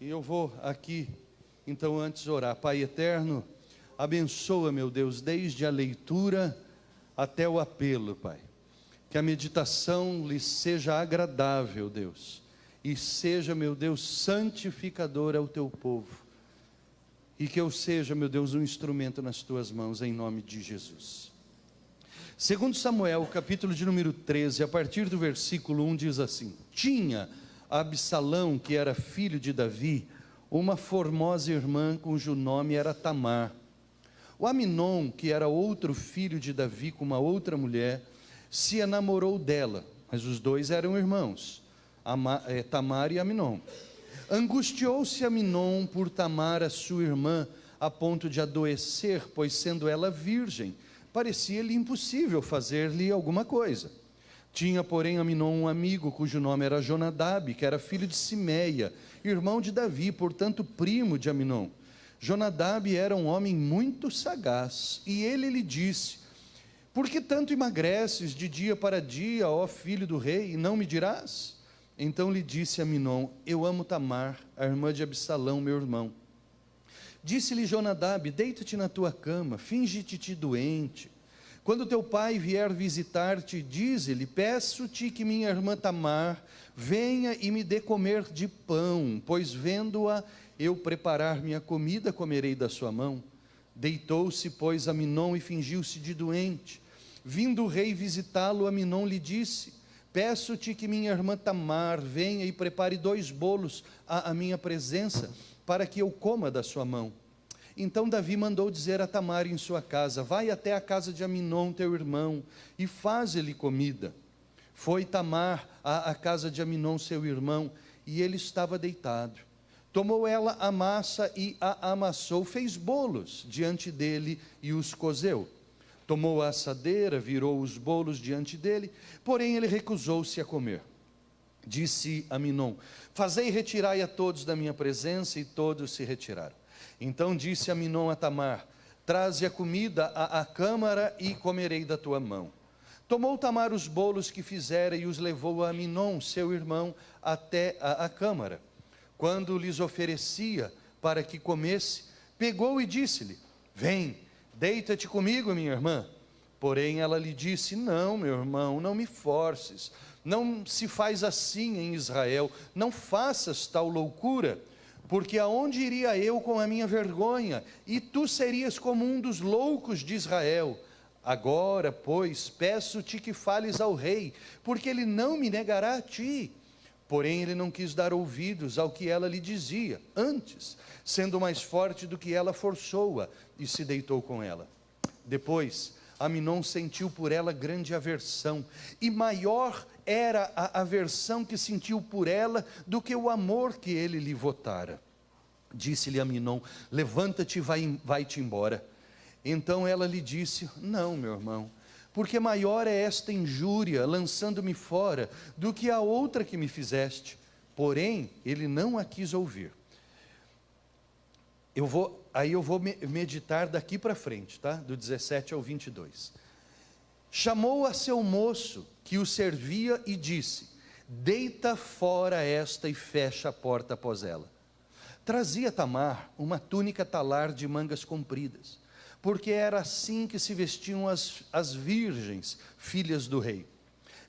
E eu vou aqui, então, antes orar. Pai eterno, abençoa, meu Deus, desde a leitura até o apelo, Pai. Que a meditação lhe seja agradável, Deus, e seja, meu Deus, santificadora ao teu povo. E que eu seja, meu Deus, um instrumento nas tuas mãos, em nome de Jesus. Segundo Samuel, capítulo de número 13, a partir do versículo 1, diz assim: Tinha Absalão, que era filho de Davi, uma formosa irmã, cujo nome era Tamar. O Aminon, que era outro filho de Davi, com uma outra mulher, se enamorou dela, mas os dois eram irmãos, Tamar e Aminon. Angustiou-se Aminon por Tamar, a sua irmã, a ponto de adoecer, pois sendo ela virgem, parecia-lhe impossível fazer-lhe alguma coisa. Tinha, porém, Aminon um amigo, cujo nome era Jonadab, que era filho de Simeia, irmão de Davi, portanto primo de Aminon. Jonadab era um homem muito sagaz, e ele lhe disse: Por que tanto emagreces de dia para dia, ó filho do rei, e não me dirás? Então lhe disse Aminon: Eu amo Tamar, a irmã de Absalão, meu irmão. Disse-lhe Jonadab: Deita-te na tua cama, finge-te doente. Quando teu pai vier visitar-te, dize-lhe: Peço-te que minha irmã Tamar venha e me dê comer de pão, pois vendo-a eu preparar minha comida, comerei da sua mão. Deitou-se, pois, Aminon e fingiu-se de doente. Vindo o rei visitá-lo, Aminon lhe disse: Peço-te que minha irmã Tamar venha e prepare 2 bolos à minha presença, para que eu coma da sua mão. Então Davi mandou dizer a Tamar em sua casa: Vai até a casa de Aminon, teu irmão, e faz-lhe comida. Foi Tamar à casa de Aminon, seu irmão, e ele estava deitado. Tomou ela a massa e a amassou, fez bolos diante dele e os cozeu. Tomou a assadeira, virou os bolos diante dele, porém ele recusou-se a comer. Disse Aminon: Fazei retirai a todos da minha presença, e todos se retiraram. Então disse Aminon a Tamar: Traze a comida à câmara e comerei da tua mão. Tomou Tamar os bolos que fizera e os levou a Aminon, seu irmão, até a câmara. Quando lhes oferecia para que comesse, pegou e disse-lhe: Vem, deita-te comigo, minha irmã. Porém ela lhe disse: Não, meu irmão, não me forces. Não se faz assim em Israel. Não faças tal loucura. Porque aonde iria eu com a minha vergonha? E tu serias como um dos loucos de Israel. Agora, pois, peço-te que fales ao rei, porque ele não me negará a ti. Porém ele não quis dar ouvidos ao que ela lhe dizia. Antes, sendo mais forte do que ela, forçou-a e se deitou com ela. Depois Aminon sentiu por ela grande aversão, e maior era a aversão que sentiu por ela do que o amor que ele lhe votara. Disse-lhe Aminon: Levanta-te e vai-te embora. Então ela lhe disse: Não, meu irmão, porque maior é esta injúria, lançando-me fora, do que a outra que me fizeste. Porém ele não a quis ouvir. Eu vou meditar daqui para frente, tá? Do 17 ao 22. Chamou a seu moço que o servia e disse: Deita fora esta e fecha a porta após ela. Trazia Tamar uma túnica talar de mangas compridas, porque era assim que se vestiam as virgens, filhas do rei.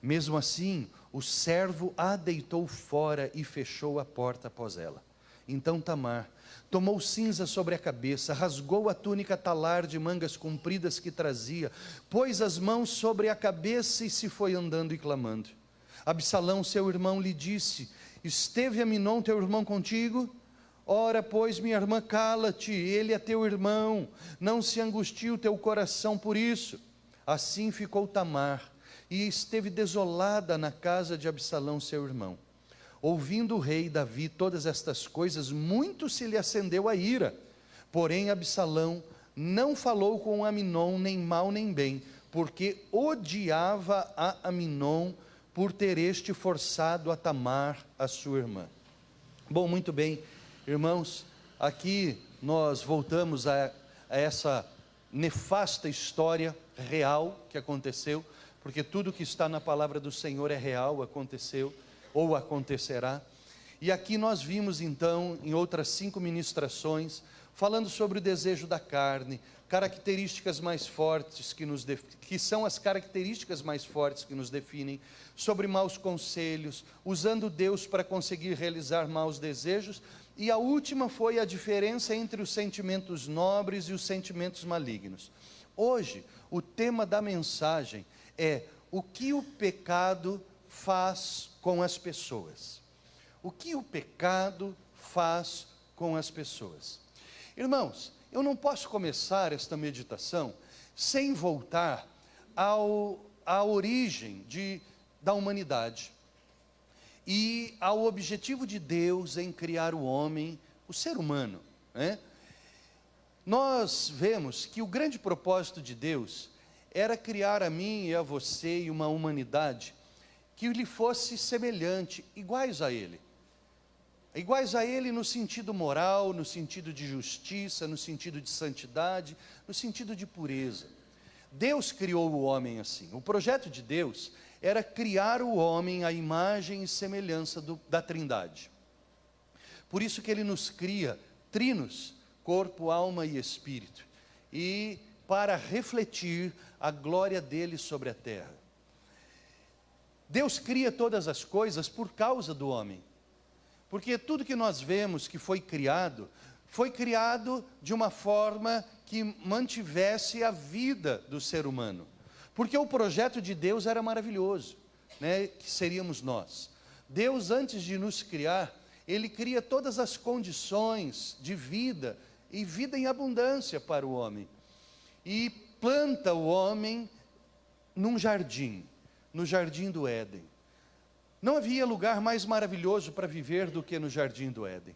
Mesmo assim, o servo a deitou fora e fechou a porta após ela. Então Tamar tomou cinza sobre a cabeça, rasgou a túnica talar de mangas compridas que trazia, pôs as mãos sobre a cabeça e se foi andando e clamando. Absalão, seu irmão, lhe disse: Esteve Aminon, teu irmão, contigo? Ora, pois, minha irmã, cala-te, ele é teu irmão, não se angustie o teu coração por isso. Assim ficou Tamar, e esteve desolada na casa de Absalão, seu irmão. Ouvindo o rei Davi todas estas coisas, muito se lhe acendeu a ira. Porém Absalão não falou com Aminon, nem mal nem bem, porque odiava a Aminon, por ter este forçado a Tamar, a sua irmã. Bom, muito bem, irmãos, aqui nós voltamos a essa nefasta história real que aconteceu, porque tudo que está na palavra do Senhor é real, aconteceu ou acontecerá. E aqui nós vimos então, em outras 5 ministrações, falando sobre o desejo da carne, características mais fortes que são as características mais fortes que nos definem, sobre maus conselhos, usando Deus para conseguir realizar maus desejos, e a última foi a diferença entre os sentimentos nobres e os sentimentos malignos. Hoje, o tema da mensagem é o que o pecado faz com as pessoas. O que o pecado faz com as pessoas. Irmãos, eu não posso começar esta meditação sem voltar à origem da humanidade e ao objetivo de Deus em criar o homem, o ser humano, né? Nós vemos que o grande propósito de Deus era criar a mim e a você e uma humanidade que lhe fosse semelhante, iguais a Ele. Iguais a Ele no sentido moral, no sentido de justiça, no sentido de santidade, no sentido de pureza. Deus criou o homem assim. O projeto de Deus era criar o homem à imagem e semelhança da Trindade. Por isso que Ele nos cria trinos, corpo, alma e espírito, e para refletir a glória dele sobre a terra. Deus cria todas as coisas por causa do homem. Porque tudo que nós vemos que foi criado de uma forma que mantivesse a vida do ser humano. Porque o projeto de Deus era maravilhoso, né, que seríamos nós. Deus, antes de nos criar, Ele cria todas as condições de vida, e vida em abundância para o homem. E planta o homem num jardim, no jardim do Éden. Não havia lugar mais maravilhoso para viver do que no jardim do Éden.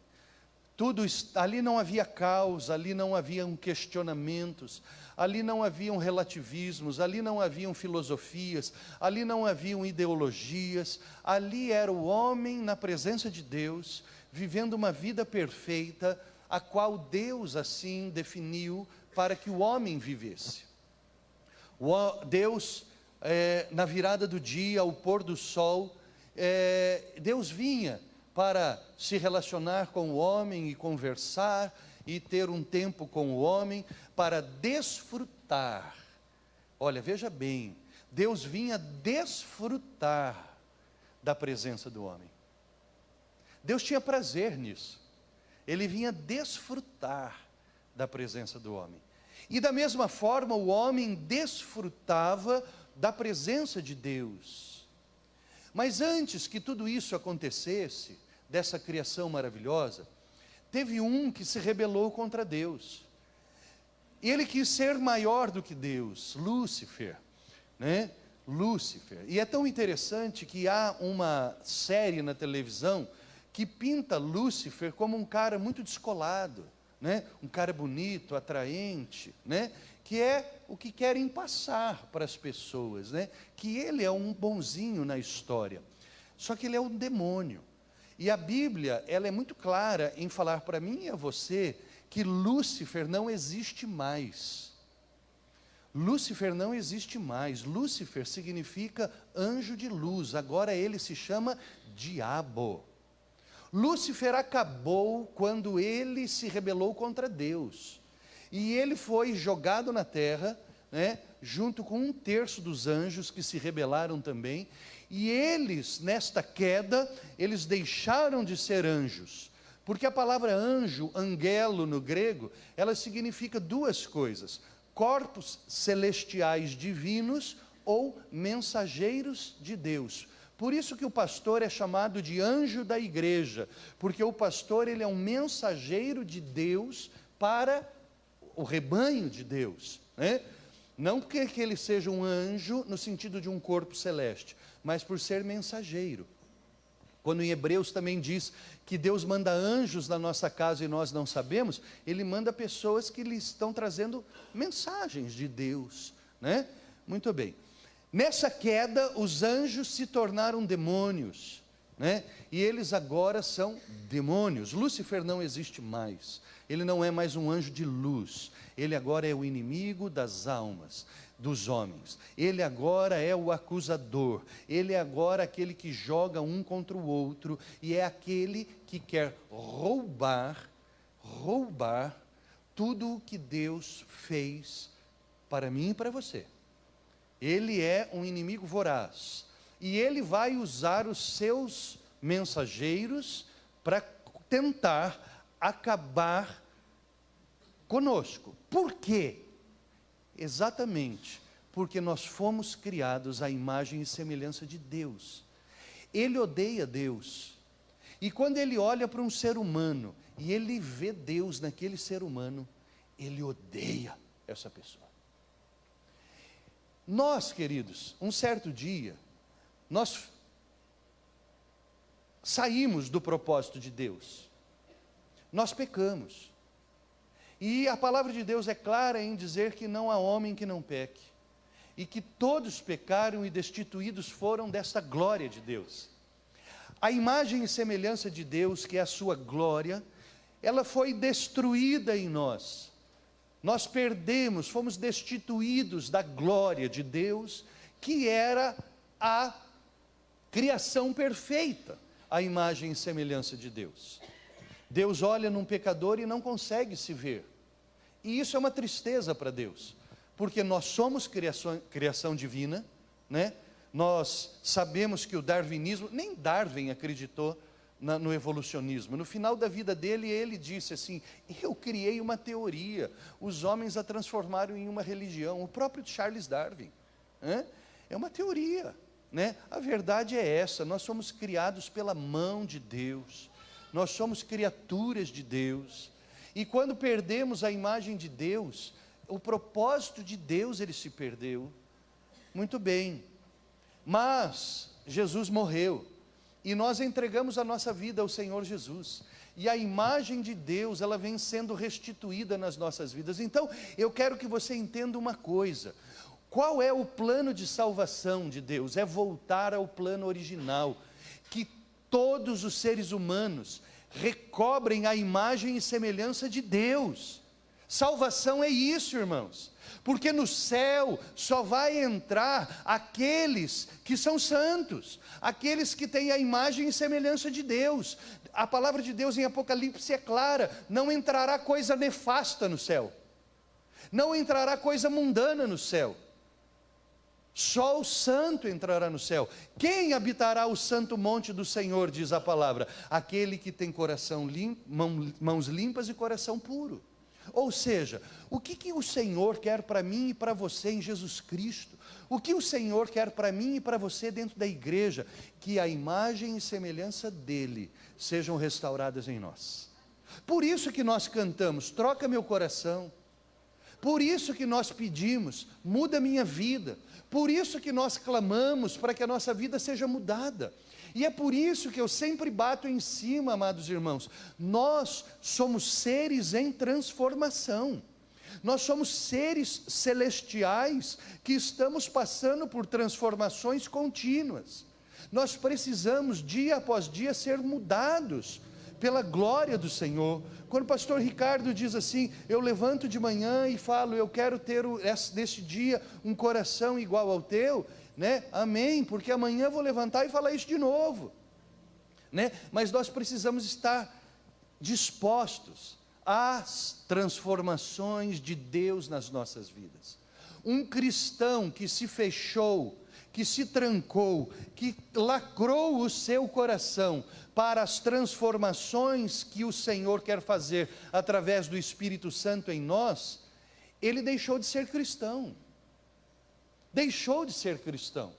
Ali não havia caos, ali não haviam questionamentos, ali não haviam relativismos, ali não haviam filosofias, ali não haviam ideologias, ali era o homem na presença de Deus, vivendo uma vida perfeita, a qual Deus assim definiu para que o homem vivesse. Deus, na virada do dia, ao pôr do sol, Deus vinha para se relacionar com o homem e conversar e ter um tempo com o homem para desfrutar. Olha, veja bem, Deus vinha desfrutar da presença do homem. Deus tinha prazer nisso. Ele vinha desfrutar da presença do homem. E da mesma forma, o homem desfrutava da presença de Deus. Mas antes que tudo isso acontecesse, dessa criação maravilhosa, teve um que se rebelou contra Deus. Ele quis ser maior do que Deus, Lúcifer, né? Lúcifer. E é tão interessante que há uma série na televisão que pinta Lúcifer como um cara muito descolado, né? Um cara bonito, atraente, né? Que é o que querem passar para as pessoas, né? Que ele é um bonzinho na história, só que ele é um demônio. E a Bíblia, ela é muito clara em falar para mim e a você que Lúcifer não existe mais. Lúcifer não existe mais. Lúcifer significa anjo de luz, agora ele se chama diabo. Lúcifer acabou quando ele se rebelou contra Deus. E ele foi jogado na terra, né, junto com 1/3 dos anjos que se rebelaram também. E eles, nesta queda, eles deixaram de ser anjos. Porque a palavra anjo, angelo no grego, ela significa duas coisas: corpos celestiais divinos ou mensageiros de Deus. Por isso que o pastor é chamado de anjo da igreja, porque o pastor, ele é um mensageiro de Deus para o rebanho de Deus, né? Não porque que ele seja um anjo no sentido de um corpo celeste, mas por ser mensageiro. Quando em Hebreus também diz que Deus manda anjos na nossa casa e nós não sabemos, Ele manda pessoas que lhe estão trazendo mensagens de Deus, né? Muito bem. Nessa queda, os anjos se tornaram demônios, né? E eles agora são demônios. Lúcifer não existe mais. Ele não é mais um anjo de luz. Ele agora é o inimigo das almas. dos homens. Ele agora é o acusador, ele é agora aquele que joga um contra o outro, e é aquele que quer roubar tudo o que Deus fez para mim e para você. Ele é um inimigo voraz, e ele vai usar os seus mensageiros para tentar acabar conosco. Por quê? Exatamente porque nós fomos criados à imagem e semelhança de Deus. Ele odeia Deus, e quando ele olha para um ser humano, e ele vê Deus naquele ser humano, ele odeia essa pessoa. Nós, queridos, um certo dia, nós saímos do propósito de Deus, nós pecamos, e a palavra de Deus é clara em dizer que não há homem que não peque, e que todos pecaram e destituídos foram desta glória de Deus. A imagem e semelhança de Deus, que é a sua glória, ela foi destruída em nós. Nós perdemos, fomos destituídos da glória de Deus, que era a criação perfeita, a imagem e semelhança de Deus. Deus olha num pecador e não consegue se ver, e isso é uma tristeza para Deus, porque nós somos criação divina, né? Nós sabemos que o darwinismo, nem Darwin acreditou no evolucionismo. No final da vida dele, ele disse assim: eu criei uma teoria, os homens a transformaram em uma religião. O próprio Charles Darwin, é uma teoria, né? A verdade é essa: nós somos criados pela mão de Deus, nós somos criaturas de Deus, e quando perdemos a imagem de Deus, o propósito de Deus ele se perdeu. Muito bem, mas Jesus morreu, e nós entregamos a nossa vida ao Senhor Jesus, e a imagem de Deus, ela vem sendo restituída nas nossas vidas. Então, eu quero que você entenda uma coisa: qual é o plano de salvação de Deus? É voltar ao plano original, que todos os seres humanos recobrem a imagem e semelhança de Deus. Salvação é isso, irmãos, porque no céu só vai entrar aqueles que são santos, aqueles que têm a imagem e semelhança de Deus. A palavra de Deus em Apocalipse é clara: não entrará coisa nefasta no céu, não entrará coisa mundana no céu, só o santo entrará no céu. Quem habitará o santo monte do Senhor, diz a palavra? Aquele que tem coração limpo, mãos limpas e coração puro. Ou seja, o que o Senhor quer para mim e para você em Jesus Cristo? O que o Senhor quer para mim e para você dentro da igreja? Que a imagem e semelhança dEle sejam restauradas em nós. Por isso que nós cantamos: troca meu coração. Por isso que nós pedimos: muda minha vida. Por isso que nós clamamos para que a nossa vida seja mudada. E é por isso que eu sempre bato em cima, amados irmãos: nós somos seres em transformação, nós somos seres celestiais que estamos passando por transformações contínuas. Nós precisamos dia após dia ser mudados pela glória do Senhor. Quando o pastor Ricardo diz assim: eu levanto de manhã e falo, eu quero ter neste dia um coração igual ao teu, né? Amém, porque amanhã eu vou levantar e falar isso de novo, né? Mas nós precisamos estar dispostos às transformações de Deus nas nossas vidas. Um cristão que se fechou, que se trancou, que lacrou o seu coração para as transformações que o Senhor quer fazer através do Espírito Santo em nós, ele deixou de ser cristão. Deixou de ser cristão.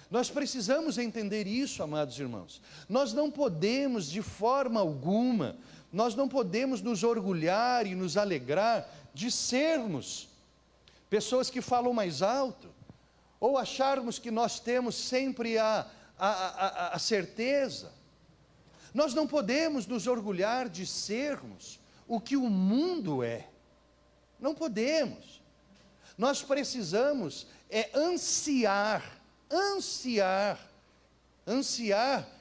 Nós precisamos entender isso, amados irmãos. Nós não podemos de forma alguma, nós não podemos nos orgulhar e nos alegrar de sermos pessoas que falam mais alto, ou acharmos que nós temos sempre a certeza. Nós não podemos nos orgulhar de sermos o que o mundo é. Não podemos. Nós precisamos ansiar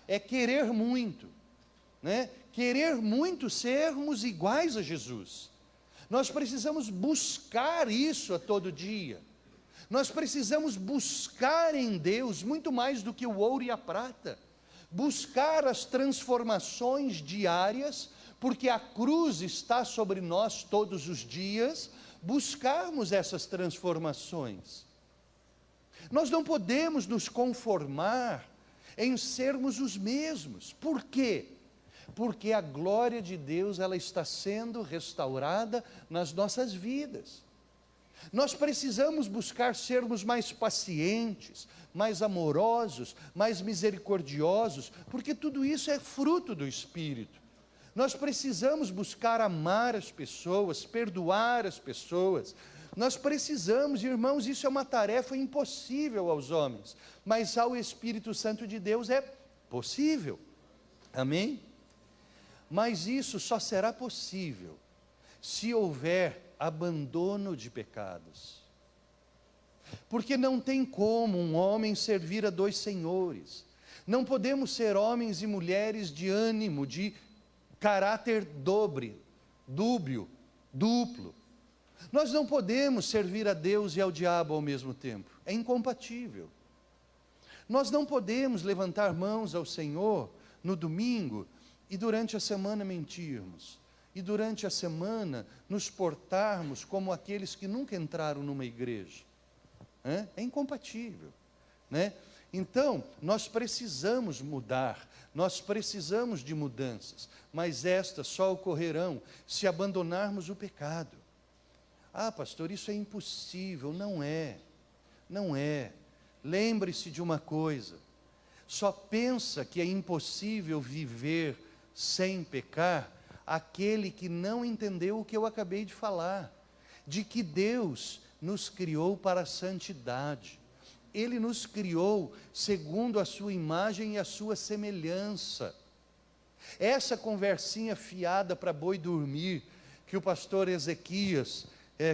é querer muito, né? Querer muito sermos iguais a Jesus. Nós precisamos buscar isso a todo dia. Nós precisamos buscar em Deus muito mais do que o ouro e a prata, buscar as transformações diárias, porque a cruz está sobre nós todos os dias, buscarmos essas transformações. Nós não podemos nos conformar em sermos os mesmos. Por quê? Porque a glória de Deus, ela está sendo restaurada nas nossas vidas. Nós precisamos buscar sermos mais pacientes, mais amorosos, mais misericordiosos, porque tudo isso é fruto do Espírito. Nós precisamos buscar amar as pessoas, perdoar as pessoas. Nós precisamos, irmãos, isso é uma tarefa impossível aos homens, mas ao Espírito Santo de Deus é possível. Amém? Mas isso só será possível se houver abandono de pecados. Porque não tem como um homem servir a dois senhores. Não podemos ser homens e mulheres de ânimo, de caráter dúbio, duplo. Nós não podemos servir a Deus e ao diabo ao mesmo tempo. É incompatível. Nós não podemos levantar mãos ao Senhor no domingo e durante a semana mentirmos. E durante a semana nos portarmos como aqueles que nunca entraram numa igreja. É incompatível, né? Então, nós precisamos mudar, nós precisamos de mudanças, mas estas só ocorrerão se abandonarmos o pecado. Ah, pastor, isso é impossível. Não é, não é. Lembre-se de uma coisa, só pensa que é impossível viver sem pecar aquele que não entendeu o que eu acabei de falar, de que Deus nos criou para a santidade. Ele nos criou segundo a sua imagem e a sua semelhança. Essa conversinha fiada para boi dormir, que o pastor Ezequias,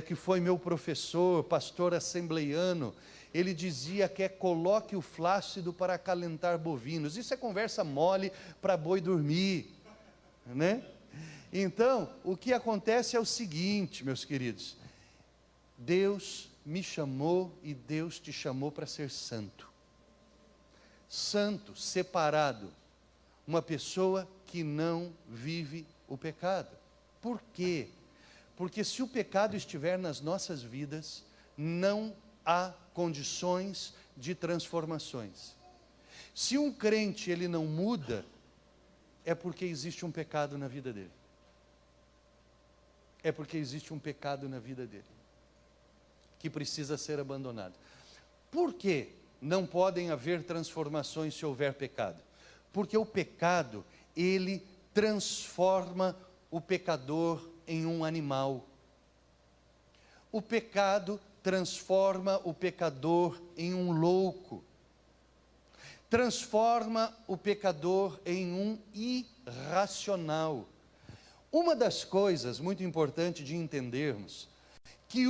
que foi meu professor, pastor assembleiano, ele dizia que coloque o flácido para acalentar bovinos. Isso é conversa mole para boi dormir, né? Então, o que acontece é o seguinte, meus queridos, Deus me chamou e Deus te chamou para ser santo. Santo, separado, uma pessoa que não vive o pecado. Por quê? Porque se o pecado estiver nas nossas vidas, não há condições de transformações. Se um crente ele não muda, é porque existe um pecado na vida dele. É porque existe um pecado na vida dele, que precisa ser abandonado. Por que não podem haver transformações se houver pecado? Porque o pecado, ele transforma o pecador em um animal. O pecado transforma o pecador em um louco. Transforma o pecador em um irracional. Uma das coisas muito importante de entendermos, que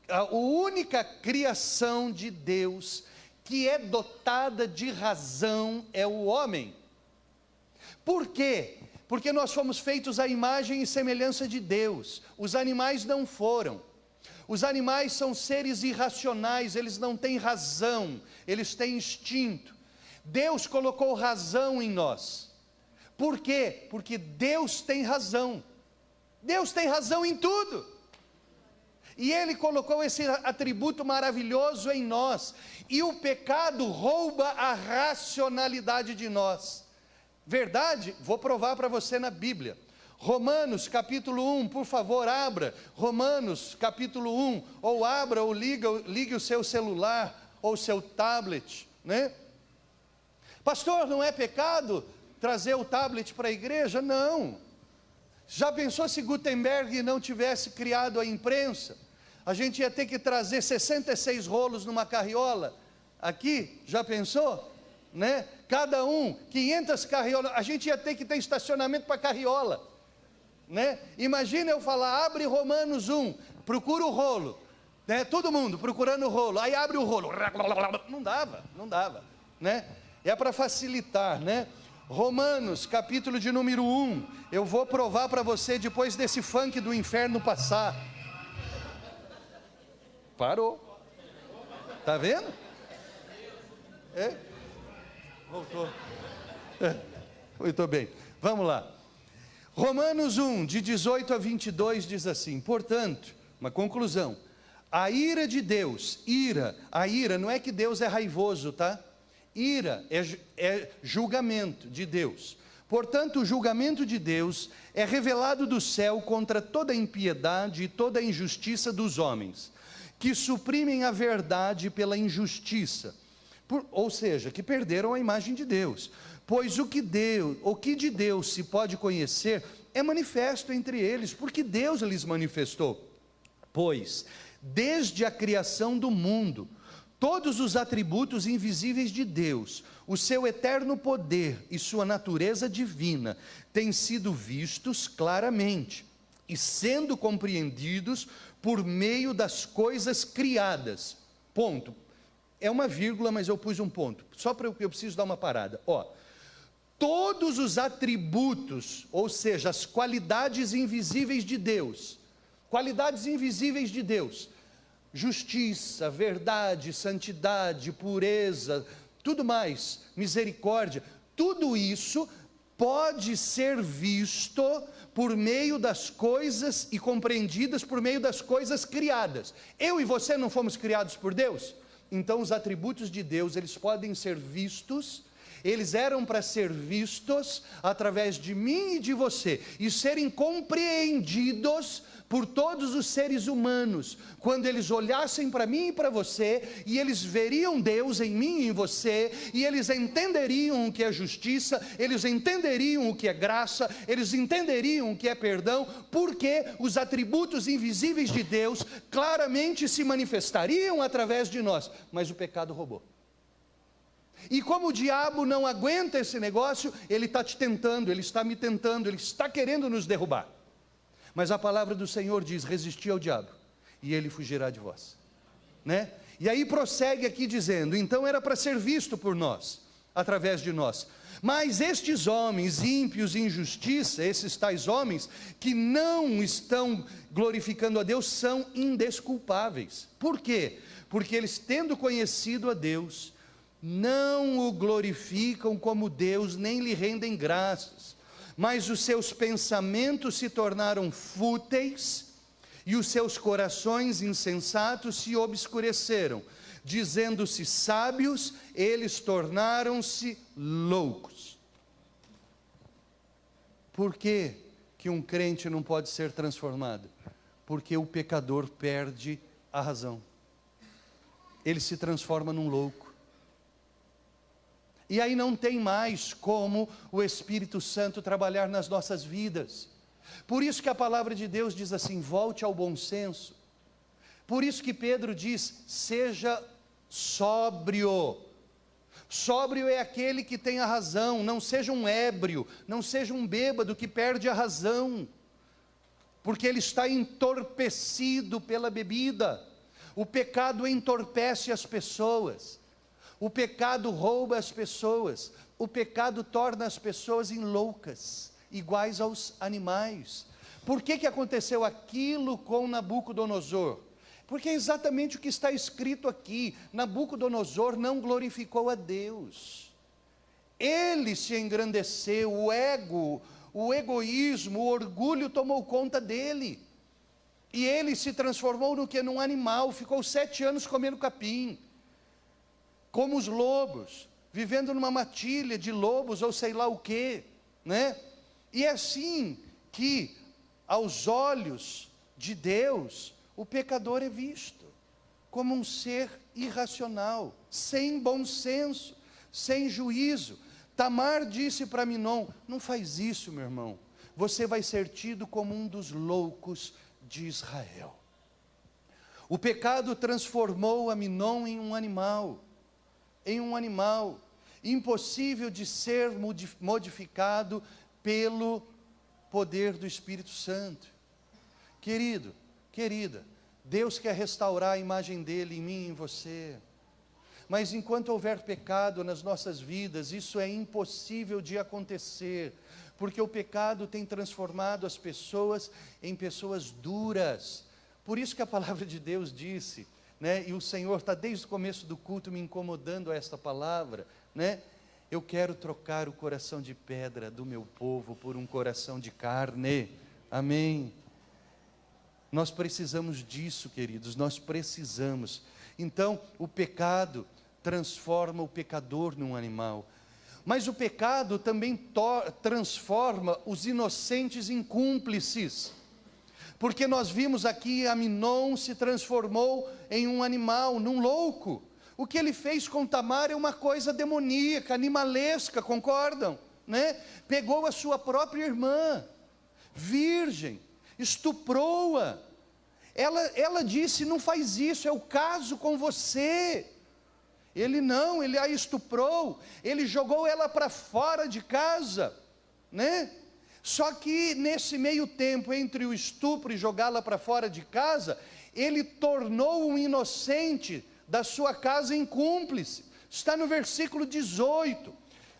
a única criação de Deus que é dotada de razão é o homem. Por quê? Porque nós fomos feitos à imagem e semelhança de Deus. Os animais não foram. Os animais são seres irracionais, eles não têm razão, eles têm instinto. Deus colocou razão em nós. Por quê? Porque Deus tem razão. Deus tem razão em tudo. E Ele colocou esse atributo maravilhoso em nós. E o pecado rouba a racionalidade de nós. Verdade? Vou provar para você na Bíblia. Romanos capítulo 1, por favor, abra. Romanos capítulo 1, ou abra ou ligue o seu celular ou o seu tablet, né? Pastor, não é pecado trazer o tablet para a igreja? Não. Já pensou se Gutenberg não tivesse criado a imprensa? A gente ia ter que trazer 66 rolos numa carriola. Aqui, já pensou? Né? Cada um, 500 carriolas. A gente ia ter que ter estacionamento para carriola. Né? Imagina eu falar, abre Romanos 1, procura o rolo. Né? Todo mundo procurando o rolo. Aí abre o rolo. Não dava. Né? É para facilitar, né? Romanos, capítulo de número 1. Eu vou provar para você depois desse funk do inferno passar. Parou. Está vendo? Voltou. Muito bem, vamos lá. Romanos 1, de 18 a 22 diz assim: portanto, uma conclusão, a ira de Deus, a ira não é que Deus é raivoso, tá? Ira é julgamento de Deus. Portanto, o julgamento de Deus é revelado do céu contra toda a impiedade e toda a injustiça dos homens, que suprimem a verdade pela injustiça, ou seja, que perderam a imagem de Deus. Pois o que de Deus se pode conhecer é manifesto entre eles, porque Deus lhes manifestou. Pois, desde a criação do mundo, todos os atributos invisíveis de Deus, o seu eterno poder e sua natureza divina, têm sido vistos claramente, e sendo compreendidos por meio das coisas criadas. Ponto. É uma vírgula, mas eu pus um ponto, só para eu preciso dar uma parada. Todos os atributos, ou seja, as qualidades invisíveis de Deus, justiça, verdade, santidade, pureza, tudo mais, misericórdia, tudo isso pode ser visto por meio das coisas e compreendidas por meio das coisas criadas. Eu e você não fomos criados por Deus? Então os atributos de Deus, eles podem ser vistos, eles eram para ser vistos através de mim e de você, e serem compreendidos por todos os seres humanos, quando eles olhassem para mim e para você, e eles veriam Deus em mim e em você, e eles entenderiam o que é justiça, eles entenderiam o que é graça, eles entenderiam o que é perdão, porque os atributos invisíveis de Deus claramente se manifestariam através de nós, mas o pecado roubou. E como o diabo não aguenta esse negócio, ele está te tentando, ele está me tentando, ele está querendo nos derrubar. Mas a palavra do Senhor diz: resisti ao diabo, e ele fugirá de vós, né? E aí prossegue aqui dizendo: então era para ser visto por nós, através de nós. Mas estes homens ímpios em injustiça, esses tais homens que não estão glorificando a Deus, são indesculpáveis. Por quê? Porque eles, tendo conhecido a Deus, não o glorificam como Deus, nem lhe rendem graças, mas os seus pensamentos se tornaram fúteis, e os seus corações insensatos se obscureceram. Dizendo-se sábios, eles tornaram-se loucos. Por que que um crente não pode ser transformado? Porque o pecador perde a razão. Ele se transforma num louco. E aí não tem mais como o Espírito Santo trabalhar nas nossas vidas. Por isso que a palavra de Deus diz assim: volte ao bom senso. Por isso que Pedro diz: seja sóbrio. Sóbrio é aquele que tem a razão, não seja um ébrio, não seja um bêbado que perde a razão, porque ele está entorpecido pela bebida. O pecado entorpece as pessoas. O pecado rouba as pessoas, o pecado torna as pessoas em loucas, iguais aos animais. Por que aconteceu aquilo com Nabucodonosor? Porque é exatamente o que está escrito aqui: Nabucodonosor não glorificou a Deus, ele se engrandeceu, o ego, o egoísmo, o orgulho tomou conta dele, e ele se transformou no que? Num animal, ficou 7 anos comendo capim, como os lobos, vivendo numa matilha de lobos ou sei lá o que, né? E é assim que, aos olhos de Deus, o pecador é visto como um ser irracional, sem bom senso, sem juízo. Tamar disse para Minom: não faz isso, meu irmão, você vai ser tido como um dos loucos de Israel. O pecado transformou a Minom em um animal, impossível de ser modificado pelo poder do Espírito Santo. Querido, querida, Deus quer restaurar a imagem dele em mim e em você, mas enquanto houver pecado nas nossas vidas, isso é impossível de acontecer, porque o pecado tem transformado as pessoas em pessoas duras. Por isso que a palavra de Deus disse: né? E o Senhor está desde o começo do culto me incomodando a esta palavra, né? Eu quero trocar o coração de pedra do meu povo por um coração de carne, amém? Nós precisamos disso, queridos, nós precisamos. Então, o pecado transforma o pecador num animal, mas o pecado também transforma os inocentes em cúmplices, porque nós vimos aqui, Aminon se transformou em um animal, num louco. O que ele fez com Tamar é uma coisa demoníaca, animalesca, concordam? Né? Pegou a sua própria irmã, virgem, estuprou-a. Ela disse, não faz isso, eu caso com você. Ele não, ele a estuprou, ele jogou ela para fora de casa, né? Só que nesse meio tempo, entre o estupro e jogá-la para fora de casa, ele tornou um inocente da sua casa em cúmplice. Está no versículo 18,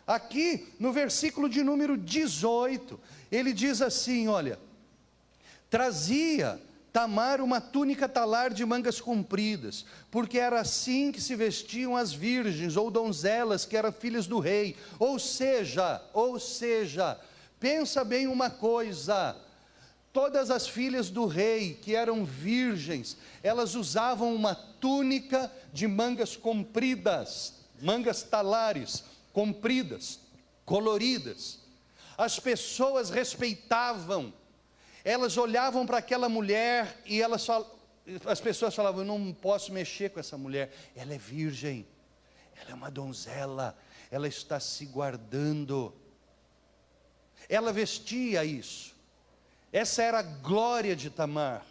aqui no versículo de número 18, ele diz assim, olha, trazia Tamar uma túnica talar de mangas compridas, porque era assim que se vestiam as virgens ou donzelas que eram filhas do rei, ou seja, pensa bem uma coisa, todas as filhas do rei que eram virgens, elas usavam uma túnica de mangas compridas, mangas talares, compridas, coloridas. As pessoas respeitavam, elas olhavam para aquela mulher e as pessoas falavam, eu não posso mexer com essa mulher, ela é virgem, ela é uma donzela, ela está se guardando. Ela vestia isso, essa era a glória de Tamar.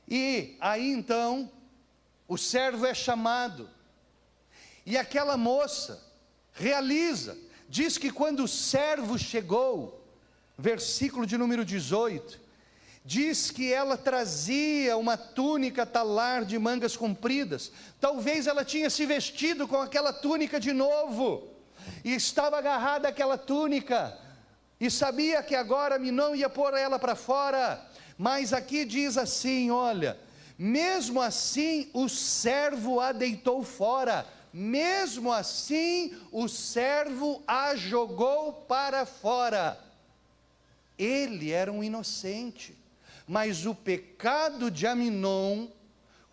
E aí então, o servo é chamado, e aquela moça realiza, diz que quando o servo chegou, versículo de número 18, diz que ela trazia uma túnica talar de mangas compridas, talvez ela tinha se vestido com aquela túnica de novo, e estava agarrada àquela túnica, e sabia que agora Aminon ia pôr ela para fora, mas aqui diz assim, olha, mesmo assim o servo a deitou fora, mesmo assim o servo a jogou para fora. Ele era um inocente, mas o pecado de Aminon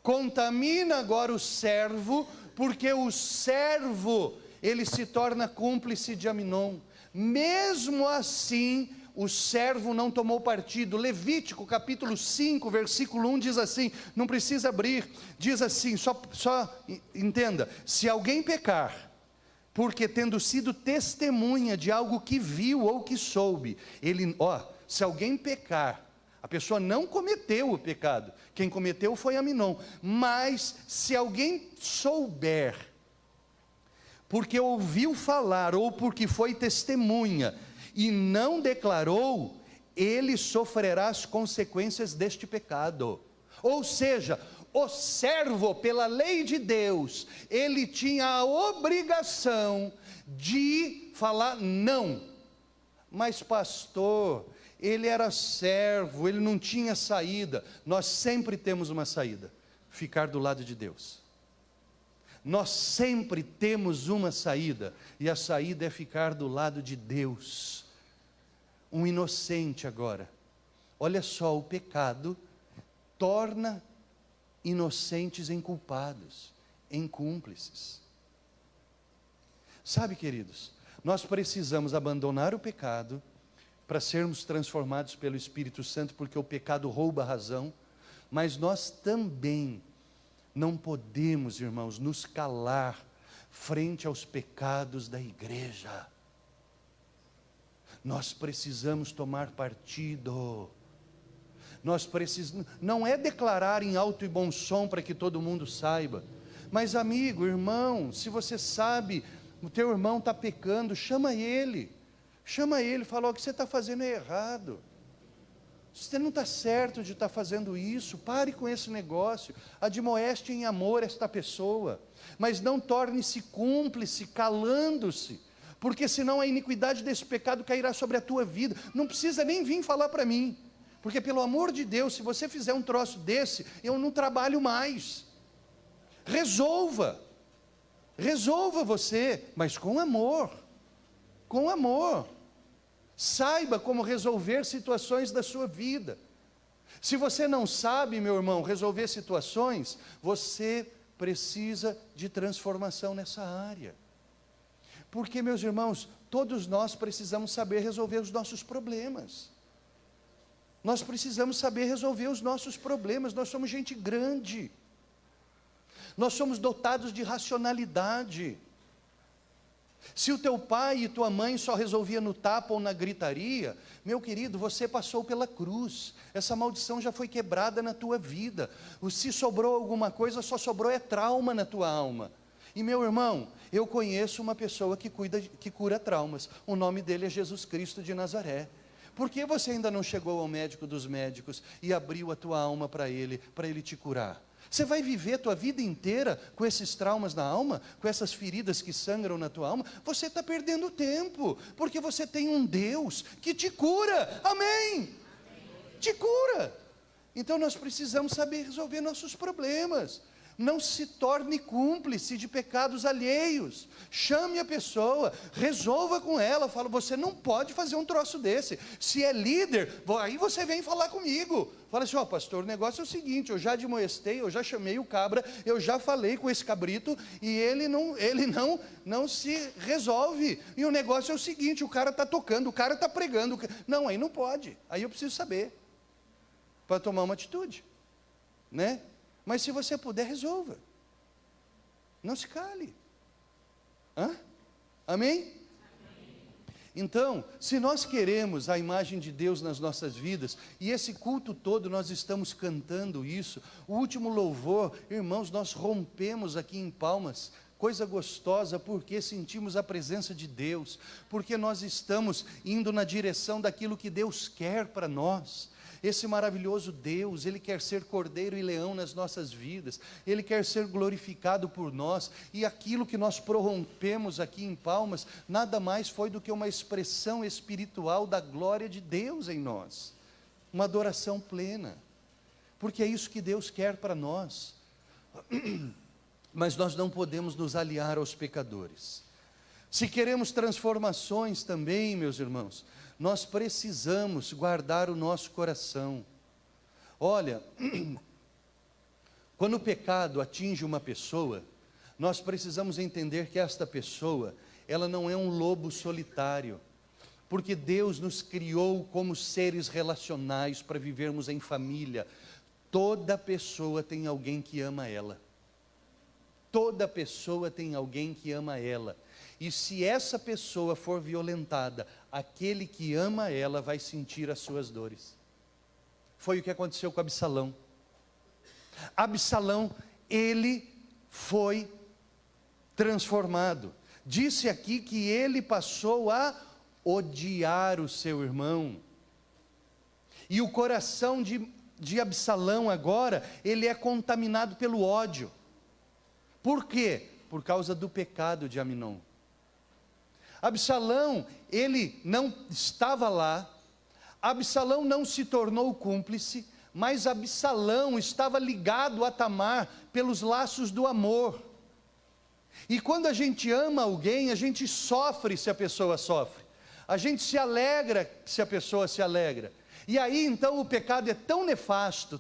contamina agora o servo, porque o servo, ele se torna cúmplice de Aminon. Mesmo assim, o servo não tomou partido. Levítico capítulo 5, versículo 1 diz assim, não precisa abrir, diz assim, só entenda, se alguém pecar, porque tendo sido testemunha de algo que viu ou que soube, se alguém pecar, a pessoa não cometeu o pecado, quem cometeu foi Aminon, mas se alguém souber, porque ouviu falar, ou porque foi testemunha, e não declarou, ele sofrerá as consequências deste pecado. Ou seja, o servo, pela lei de Deus, ele tinha a obrigação de falar não. Mas pastor, ele era servo, ele não tinha saída. Nós sempre temos uma saída: ficar do lado de Deus. Nós sempre temos uma saída, e a saída é ficar do lado de Deus. Um inocente agora, olha só, o pecado torna inocentes em culpados, em cúmplices. Sabe, queridos, nós precisamos abandonar o pecado para sermos transformados pelo Espírito Santo, porque o pecado rouba a razão, mas nós também não podemos, irmãos, nos calar frente aos pecados da igreja. Nós precisamos tomar partido. Nós precisamos, não é declarar em alto e bom som para que todo mundo saiba, mas amigo, irmão, se você sabe, o teu irmão está pecando, chama ele, fala, o que você está fazendo é errado, você não está certo de estar fazendo isso, pare com esse negócio, admoeste em amor esta pessoa, mas não torne-se cúmplice, calando-se, porque senão a iniquidade desse pecado cairá sobre a tua vida. Não precisa nem vir falar para mim, Porque pelo amor de Deus, se você fizer um troço desse, eu não trabalho mais. Resolva você, mas com amor, saiba como resolver situações da sua vida. Se você não sabe, meu irmão, resolver situações, você precisa de transformação nessa área. Porque, meus irmãos, todos nós precisamos saber resolver os nossos problemas. Nós precisamos saber resolver os nossos problemas. Nós somos gente grande. Nós somos dotados de racionalidade. Se o teu pai e tua mãe só resolvia no tapa ou na gritaria, meu querido, você passou pela cruz. Essa maldição já foi quebrada na tua vida. Se sobrou alguma coisa, só sobrou trauma na tua alma. E meu irmão, eu conheço uma pessoa que cura traumas. O nome dele é Jesus Cristo de Nazaré. Por que você ainda não chegou ao médico dos médicos e abriu a tua alma para ele te curar? Você vai viver a tua vida inteira com esses traumas na alma, com essas feridas que sangram na tua alma? Você está perdendo tempo, porque você tem um Deus que te cura, amém? Te cura. Então nós precisamos saber resolver nossos problemas. Não se torne cúmplice de pecados alheios. Chame a pessoa, resolva com ela. Fala, você não pode fazer um troço desse. Se é líder, aí você vem falar comigo. Fala assim, pastor, o negócio é o seguinte, eu já admoestei, eu já chamei o cabra, eu já falei com esse cabrito, e ele não se resolve. E o negócio é o seguinte, o cara está tocando, o cara está pregando. Não, aí não pode. Aí eu preciso saber, para tomar uma atitude, né? Mas se você puder, resolva. Não se cale. Amém? Amém? Então, se nós queremos a imagem de Deus nas nossas vidas, e esse culto todo nós estamos cantando isso, o último louvor, irmãos, nós rompemos aqui em Palmas, coisa gostosa, porque sentimos a presença de Deus, porque nós estamos indo na direção daquilo que Deus quer para nós. Esse maravilhoso Deus, Ele quer ser cordeiro e leão nas nossas vidas, Ele quer ser glorificado por nós, e aquilo que nós prorrompemos aqui em Palmas, nada mais foi do que uma expressão espiritual da glória de Deus em nós, uma adoração plena, porque é isso que Deus quer para nós. Mas nós não podemos nos aliar aos pecadores. Se queremos transformações também, meus irmãos, nós precisamos guardar o nosso coração. Olha, quando o pecado atinge uma pessoa, nós precisamos entender que esta pessoa, ela não é um lobo solitário, porque Deus nos criou como seres relacionais para vivermos em família. Toda pessoa tem alguém que ama ela. Toda pessoa tem alguém que ama ela. E se essa pessoa for violentada, aquele que ama ela vai sentir as suas dores. Foi o que aconteceu com Absalão. Absalão, ele foi transformado. Disse aqui que ele passou a odiar o seu irmão. E o coração de Absalão agora, ele é contaminado pelo ódio. Por quê? Por causa do pecado de Aminon. Absalão, ele não estava lá, Absalão não se tornou cúmplice, mas Absalão estava ligado a Tamar pelos laços do amor. E quando a gente ama alguém, a gente sofre se a pessoa sofre, a gente se alegra se a pessoa se alegra. E aí então o pecado é tão nefasto,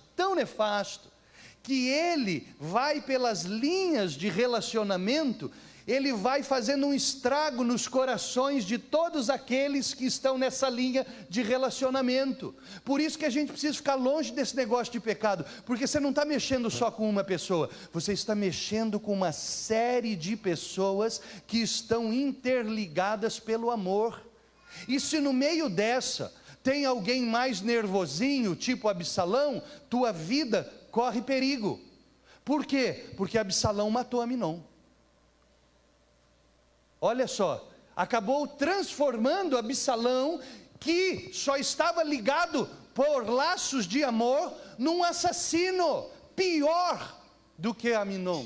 que ele vai pelas linhas de relacionamento, ele vai fazendo um estrago nos corações de todos aqueles que estão nessa linha de relacionamento. Por isso que a gente precisa ficar longe desse negócio de pecado, porque você não está mexendo só com uma pessoa, você está mexendo com uma série de pessoas que estão interligadas pelo amor. E se no meio dessa tem alguém mais nervosinho, tipo Absalão, tua vida corre perigo. Por quê? Porque Absalão matou Aminon. Olha só, acabou transformando Absalão, que só estava ligado por laços de amor, num assassino, pior do que Aminon.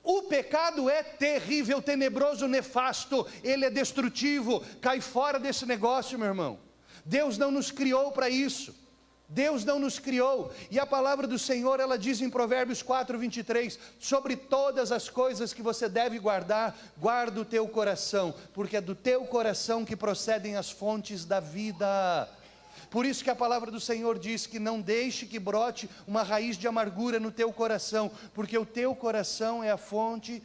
O pecado é terrível, tenebroso, nefasto, ele é destrutivo. Cai fora desse negócio, meu irmão. Deus não nos criou para isso. Deus não nos criou, e a palavra do Senhor, ela diz em Provérbios 4:23, sobre todas as coisas que você deve guardar, guarda o teu coração, porque é do teu coração que procedem as fontes da vida. Por isso que a palavra do Senhor diz que não deixe que brote uma raiz de amargura no teu coração, porque o teu coração é a fonte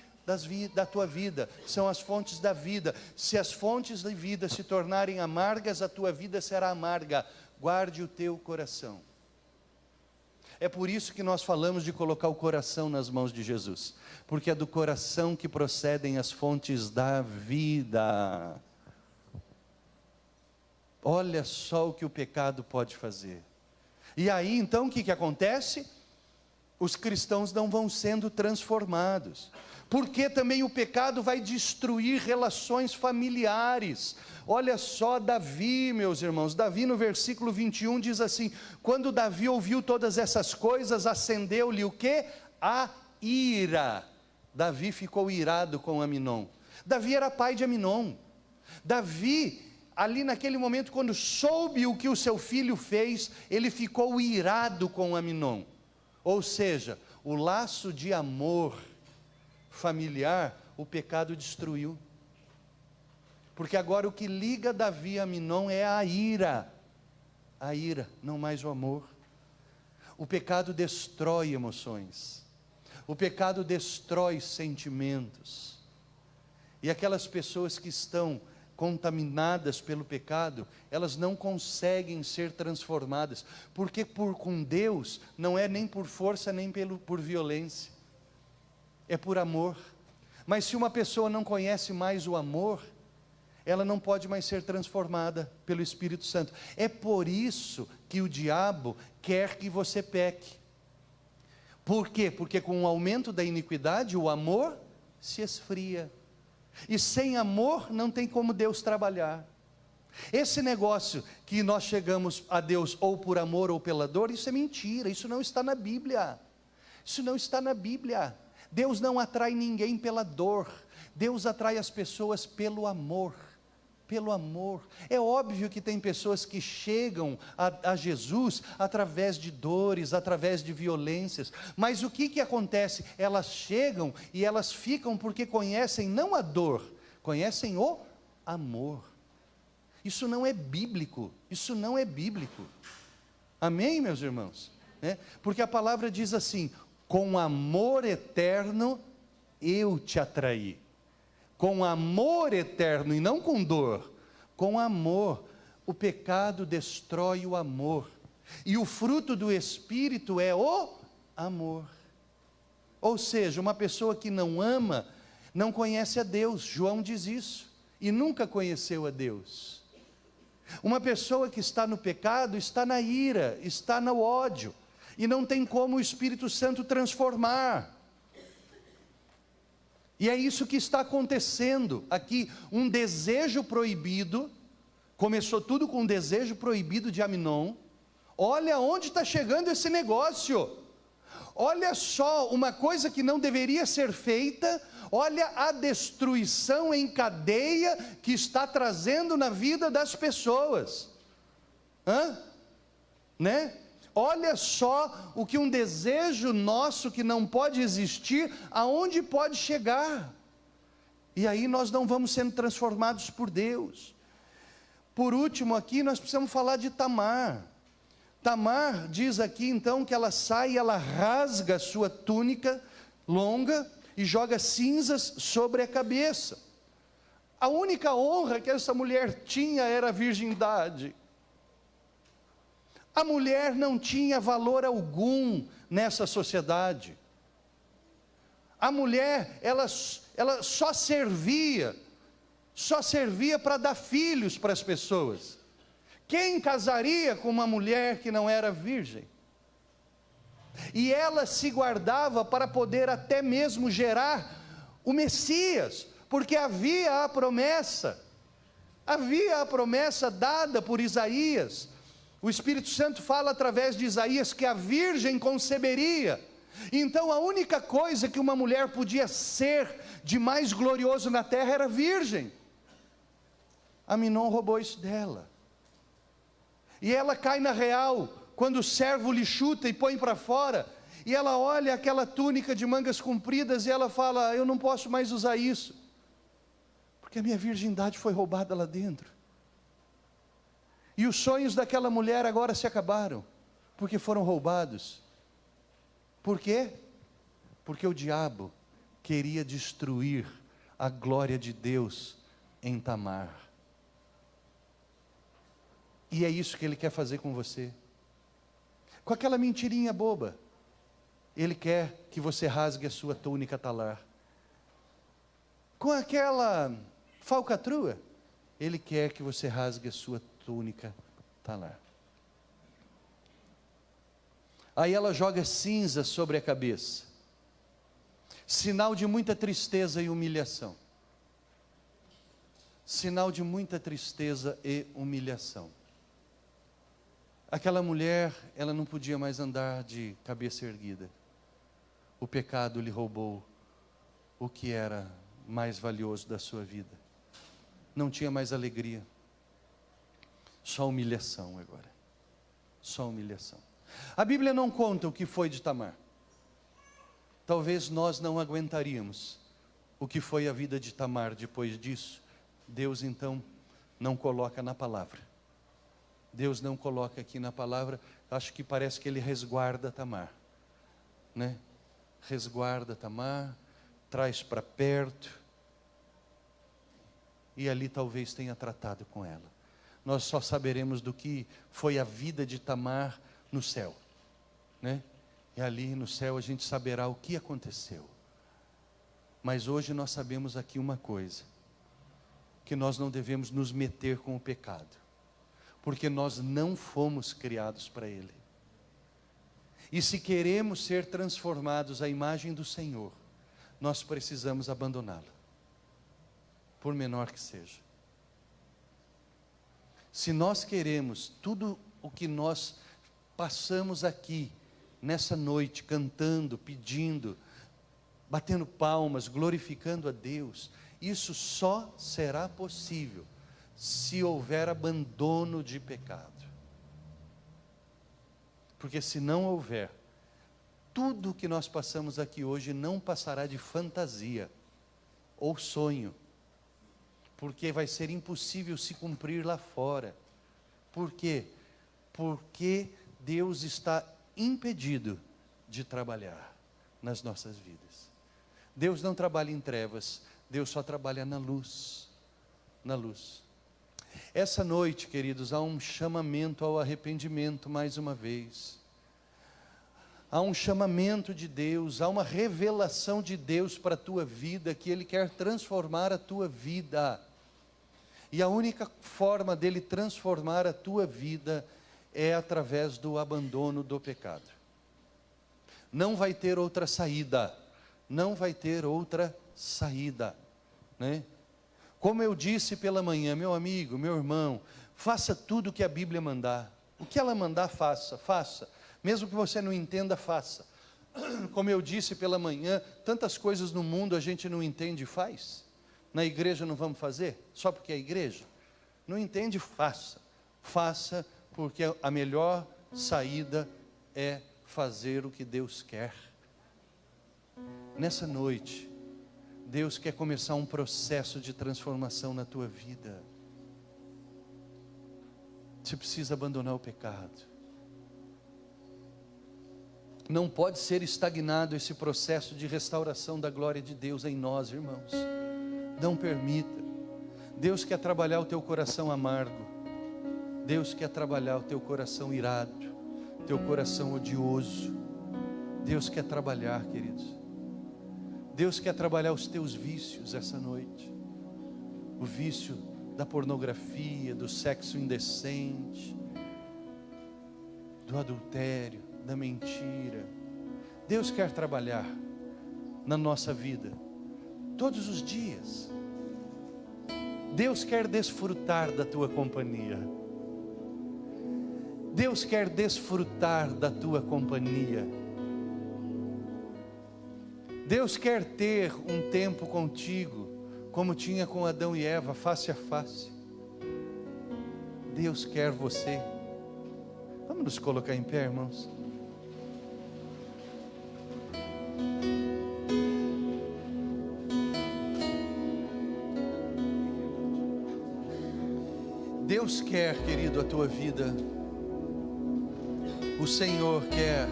da tua vida, são as fontes da vida. Se as fontes da vida se tornarem amargas, a tua vida será amarga. Guarde o teu coração. É por isso que nós falamos de colocar o coração nas mãos de Jesus, porque é do coração que procedem as fontes da vida. Olha só o que o pecado pode fazer. E aí então o que acontece? Os cristãos não vão sendo transformados, porque também o pecado vai destruir relações familiares. Olha só Davi, meus irmãos, Davi no versículo 21 diz assim: quando Davi ouviu todas essas coisas, acendeu-lhe o quê? A ira. Davi ficou irado com Aminon. Davi era pai de Aminon. Davi, ali naquele momento, quando soube o que o seu filho fez, ele ficou irado com Aminon. Ou seja, o laço de amor familiar, o pecado destruiu. Porque agora o que liga Davi a Aminon é a ira, não mais o amor. O pecado destrói emoções, o pecado destrói sentimentos, e aquelas pessoas que estão contaminadas pelo pecado, elas não conseguem ser transformadas, porque com Deus não é nem por força nem por violência, é por amor. Mas se uma pessoa não conhece mais o amor, ela não pode mais ser transformada pelo Espírito Santo. É por isso que o diabo quer que você peque. Por quê? Porque com o aumento da iniquidade, o amor se esfria. E sem amor não tem como Deus trabalhar. Esse negócio que nós chegamos a Deus ou por amor ou pela dor, isso é mentira, isso não está na Bíblia. Isso não está na Bíblia. Deus não atrai ninguém pela dor, Deus atrai as pessoas pelo amor. Pelo amor. É óbvio que tem pessoas que chegam a Jesus através de dores, através de violências, mas o que acontece? Elas chegam e elas ficam porque conhecem não a dor, conhecem o amor. Isso não é bíblico, isso não é bíblico. Amém, meus irmãos? Porque a palavra diz assim: com amor eterno eu te atraí. Com amor eterno e não com dor, com amor. O pecado destrói o amor, e o fruto do Espírito é o amor. Ou seja, uma pessoa que não ama, não conhece a Deus. João diz isso, e nunca conheceu a Deus. Uma pessoa que está no pecado, está na ira, está no ódio, e não tem como o Espírito Santo transformar. E é isso que está acontecendo aqui, um desejo proibido. Começou tudo com um desejo proibido de Aminon. Olha onde está chegando esse negócio. Olha só, uma coisa que não deveria ser feita. Olha a destruição em cadeia que está trazendo na vida das pessoas. Olha só o que um desejo nosso que não pode existir, aonde pode chegar. E aí nós não vamos sendo transformados por Deus. Por último aqui nós precisamos falar de Tamar. Tamar diz aqui então que ela sai, ela rasga a sua túnica longa e joga cinzas sobre a cabeça. A única honra que essa mulher tinha era a virgindade. A mulher não tinha valor algum nessa sociedade. A mulher, ela só servia para dar filhos para as pessoas. Quem casaria com uma mulher que não era virgem? E ela se guardava para poder até mesmo gerar o Messias, porque havia a promessa dada por Isaías. O Espírito Santo fala através de Isaías que a virgem conceberia. Então a única coisa que uma mulher podia ser de mais glorioso na terra era virgem. Aminon roubou isso dela. E ela cai na real quando o servo lhe chuta e põe para fora, e ela olha aquela túnica de mangas compridas e ela fala: eu não posso mais usar isso, porque a minha virgindade foi roubada lá dentro. E os sonhos daquela mulher agora se acabaram, porque foram roubados. Por quê? Porque o diabo queria destruir a glória de Deus em Tamar. E é isso que ele quer fazer com você. Com aquela mentirinha boba, ele quer que você rasgue a sua túnica talar. Com aquela falcatrua, ele quer que você rasgue a sua túnica talar. Aí ela joga cinza sobre a cabeça, sinal de muita tristeza e humilhação. Sinal de muita tristeza e humilhação. Aquela mulher, ela não podia mais andar de cabeça erguida. O pecado lhe roubou o que era mais valioso da sua vida. Não tinha mais alegria. Só humilhação agora. Só humilhação. A Bíblia não conta o que foi de Tamar. Talvez nós não aguentaríamos o que foi a vida de Tamar depois disso. Deus então não coloca na palavra. Deus não coloca aqui na palavra. Acho que parece que ele resguarda Tamar, né? Resguarda Tamar, traz para perto, e ali talvez tenha tratado com ela. Nós só saberemos do que foi a vida de Tamar no céu, né? E ali no céu a gente saberá o que aconteceu. Mas hoje nós sabemos aqui uma coisa: que nós não devemos nos meter com o pecado, porque nós não fomos criados para ele. E se queremos ser transformados à imagem do Senhor, nós precisamos abandoná-lo, por menor que seja. Se nós queremos tudo o que nós passamos aqui, nessa noite, cantando, pedindo, batendo palmas, glorificando a Deus, isso só será possível se houver abandono de pecado. Porque se não houver, tudo o que nós passamos aqui hoje não passará de fantasia ou sonho, porque vai ser impossível se cumprir lá fora. Por quê? Porque Deus está impedido de trabalhar nas nossas vidas. Deus não trabalha em trevas, Deus só trabalha na luz. Na luz. Essa noite, queridos, há um chamamento ao arrependimento mais uma vez. Há um chamamento de Deus, há uma revelação de Deus para a tua vida, que Ele quer transformar a tua vida. E a única forma dele transformar a tua vida é através do abandono do pecado. Não vai ter outra saída. Não vai ter outra saída, né? Como eu disse pela manhã, meu amigo, meu irmão, faça tudo o que a Bíblia mandar. O que ela mandar, faça, faça. Mesmo que você não entenda, faça. Como eu disse pela manhã, tantas coisas no mundo a gente não entende e faz. Na igreja não vamos fazer, só porque é igreja. Não entende, faça. Faça, porque a melhor saída é fazer o que Deus quer. Nessa noite, Deus quer começar um processo de transformação na tua vida. Você precisa abandonar o pecado. Não pode ser estagnado esse processo de restauração da glória de Deus em nós, irmãos. Não permita. Deus quer trabalhar o teu coração amargo. Deus quer trabalhar o teu coração irado, teu coração odioso. Deus quer trabalhar, queridos. Deus quer trabalhar os teus vícios essa noite. O vício da pornografia, do sexo indecente, do adultério, da mentira. Deus quer trabalhar na nossa vida todos os dias. Deus quer desfrutar da tua companhia. Deus quer desfrutar da tua companhia. Deus quer ter um tempo contigo, como tinha com Adão e Eva, face a face. Deus quer você. Vamos Vamos nos colocar em pé, irmãos. Deus quer, querido, a tua vida. O Senhor quer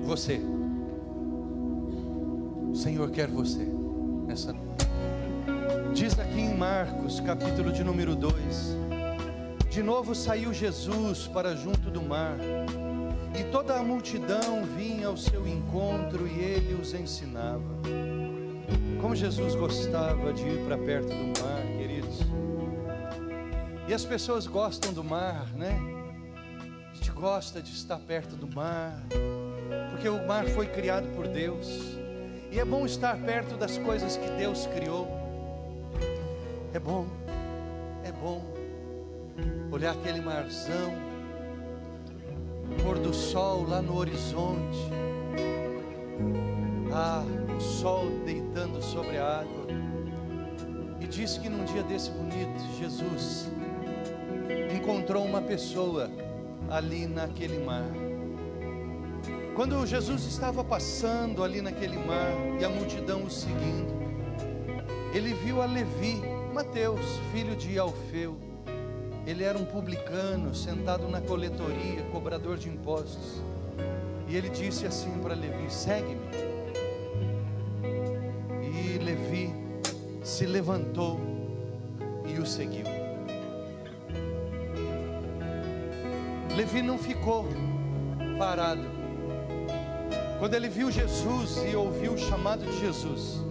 você. O Senhor quer você nessa noite. Diz aqui em Marcos, capítulo de número 2: de novo saiu Jesus para junto do mar, e toda a multidão vinha ao seu encontro, e ele os ensinava. Como Jesus gostava de ir para perto do mar, queridos. E as pessoas gostam do mar, né? A gente gosta de estar perto do mar, porque o mar foi criado por Deus, e é bom estar perto das coisas que Deus criou. É bom olhar aquele marzão, pôr do sol lá no horizonte, o sol deitando sobre a água. E diz que num dia desse bonito, Jesus encontrou uma pessoa ali naquele mar. Quando Jesus estava passando ali naquele mar e a multidão o seguindo, ele viu a Levi, Mateus, filho de Alfeu. Ele era um publicano, sentado na coletoria, cobrador de impostos. E ele disse assim para Levi: segue-me. E Levi se levantou e o seguiu. Levi não ficou parado. Quando ele viu Jesus e ouviu o chamado de Jesus,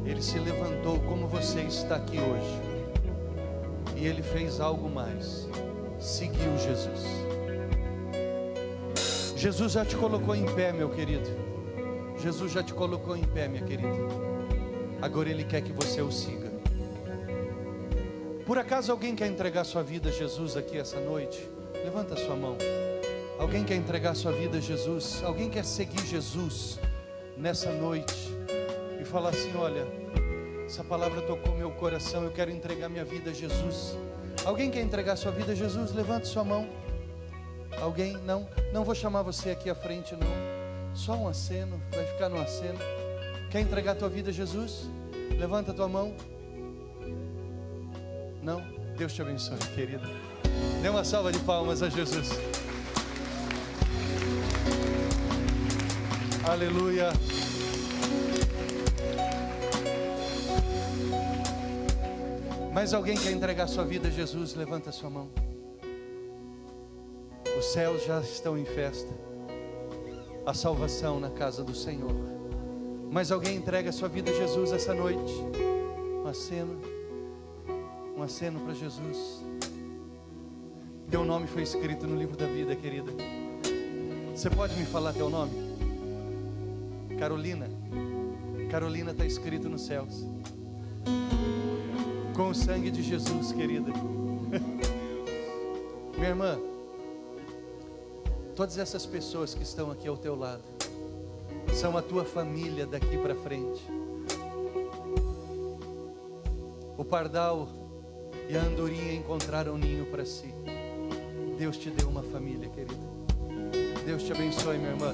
ele se levantou como você está aqui hoje. E ele fez algo mais: seguiu Jesus. Jesus já te colocou em pé, meu querido. Jesus já te colocou em pé, minha querida. Agora ele quer que você o siga. Por acaso alguém quer entregar sua vida a Jesus aqui essa noite? Levanta a sua mão. Alguém quer entregar sua vida a Jesus? Alguém quer seguir Jesus nessa noite e falar assim: olha, essa palavra tocou meu coração, eu quero entregar minha vida a Jesus. Alguém quer entregar sua vida a Jesus? Levante sua mão. Alguém? Não? Não vou chamar você aqui à frente, não. Só um aceno, vai ficar no aceno. Quer entregar tua vida a Jesus? Levanta a tua mão. Não? Deus te abençoe, querido. Dê uma salva de palmas a Jesus. Aleluia. Mas alguém quer entregar sua vida a Jesus? Levanta a sua mão. Os céus já estão em festa. A salvação na casa do Senhor. Mas alguém entrega sua vida a Jesus essa noite? Um aceno para Jesus. Teu nome foi escrito no livro da vida, querida. Você pode me falar teu nome? Carolina. Carolina está escrito nos céus. Com o sangue de Jesus, querida. Minha irmã, todas essas pessoas que estão aqui ao teu lado são a tua família daqui para frente. O pardal e a andorinha encontraram um ninho para si. Deus te deu uma família, querida. Deus te abençoe, minha irmã.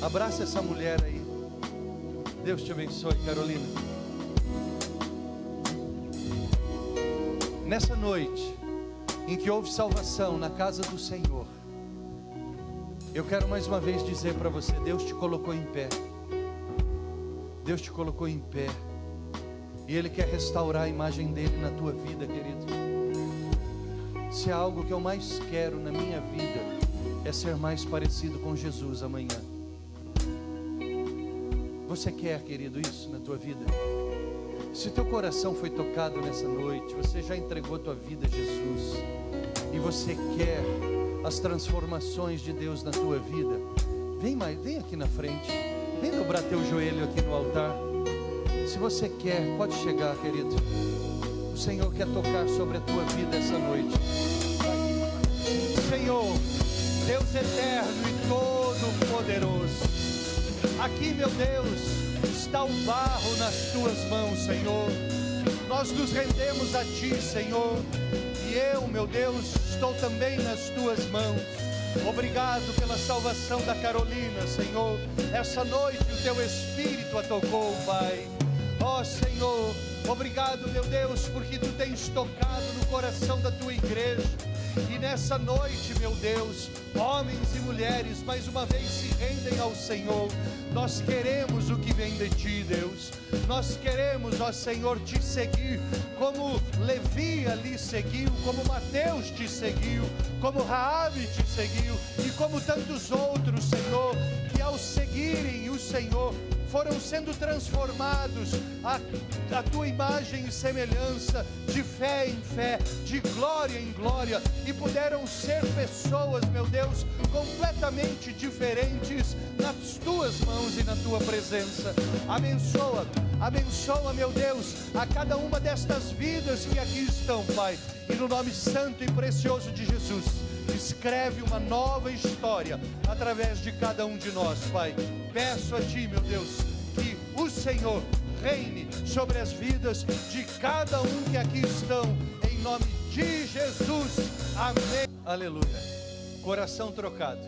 Abraça essa mulher aí. Deus te abençoe, Carolina. Nessa noite em que houve salvação na casa do Senhor, eu quero mais uma vez dizer para você: Deus te colocou em pé. Deus te colocou em pé. E Ele quer restaurar a imagem dEle na tua vida, querido. Se há algo que eu mais quero na minha vida, é ser mais parecido com Jesus amanhã. Você quer, querido, isso na tua vida? Se teu coração foi tocado nessa noite, você já entregou tua vida a Jesus, e você quer as transformações de Deus na tua vida, vem aqui na frente, vem dobrar teu joelho aqui no altar. Se você quer, pode chegar, querido. O Senhor quer tocar sobre a tua vida essa noite. Senhor, Deus eterno e todo poderoso, aqui, meu Deus, está o barro nas tuas mãos, Senhor. nós nos rendemos a Ti, Senhor, e eu, meu Deus, estou também nas Tuas mãos. Obrigado pela salvação da Carolina, Senhor. Essa noite o Teu Espírito a tocou, Pai. Ó Senhor, obrigado, meu Deus, porque Tu tens tocado no coração da Tua igreja. E nessa noite, meu Deus, homens e mulheres mais uma vez se rendem ao Senhor. Nós queremos o que vem de Ti, Deus. Nós queremos, ó Senhor, Te seguir como Levi ali seguiu, como Mateus Te seguiu, como Raabe Te seguiu e como tantos outros, Senhor, que ao seguirem o Senhor foram sendo transformados a Tua imagem e semelhança, de fé em fé, de glória em glória, e puderam ser pessoas, meu Deus, completamente diferentes nas Tuas mãos e na Tua presença. Abençoa, abençoa, meu Deus, a cada uma destas vidas que aqui estão, Pai, e no nome santo e precioso de Jesus, escreve uma nova história através de cada um de nós, Pai. Peço a Ti, meu Deus, que o Senhor reine sobre as vidas de cada um que aqui estão, em nome de Jesus, amém. Aleluia. Coração trocado,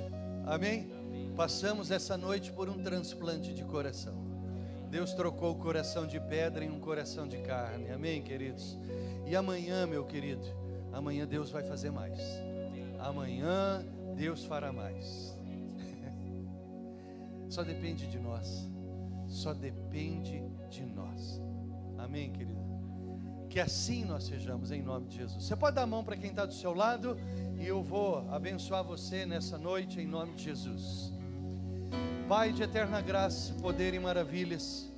amém? Passamos essa noite por um transplante de coração. Deus trocou o coração de pedra em um coração de carne, amém, queridos? E amanhã, meu querido, amanhã Deus vai fazer mais. Amanhã Deus fará mais. Só depende de nós. Só depende de nós. Amém, querido? Que assim nós sejamos, em nome de Jesus. Você pode dar a mão para quem está do seu lado, e eu vou abençoar você nessa noite, em nome de Jesus. Pai de eterna graça, poder e maravilhas,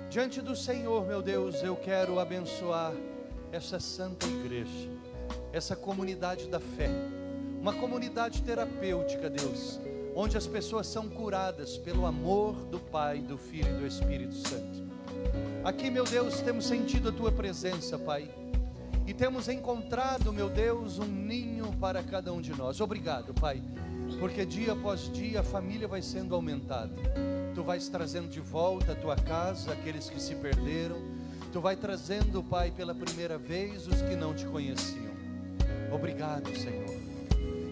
diante do Senhor, meu Deus, eu quero abençoar essa santa igreja, essa comunidade da fé, uma comunidade terapêutica, Deus, onde as pessoas são curadas pelo amor do Pai, do Filho e do Espírito Santo. Aqui, meu Deus, temos sentido a Tua presença, Pai, e temos encontrado, meu Deus, um ninho para cada um de nós. Obrigado, Pai, porque dia após dia a família vai sendo aumentada. Tu vais trazendo de volta a Tua casa aqueles que se perderam. Tu vai trazendo, Pai, pela primeira vez os que não Te conheciam. Obrigado, Senhor.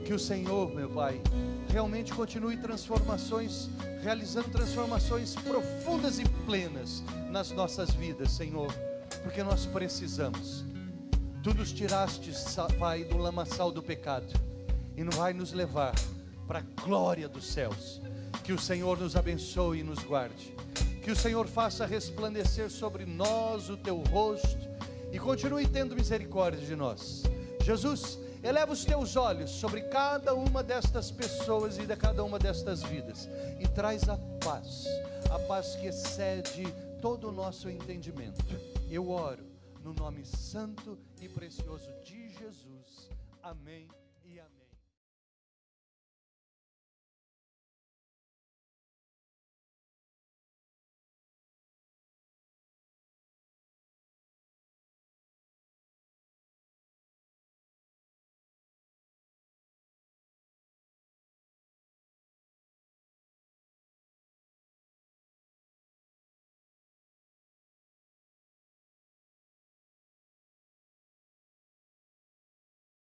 Que o Senhor, meu Pai, realmente continue realizando transformações profundas e plenas nas nossas vidas, Senhor, porque nós precisamos. Tu nos tiraste, Pai, do lamaçal do pecado e não vai nos levar para a glória dos céus. Que o Senhor nos abençoe e nos guarde. Que o Senhor faça resplandecer sobre nós o Teu rosto e continue tendo misericórdia de nós. Jesus, eleva os Teus olhos sobre cada uma destas pessoas e de cada uma destas vidas e traz a paz que excede todo o nosso entendimento. Eu oro no nome santo e precioso de Jesus. Amém.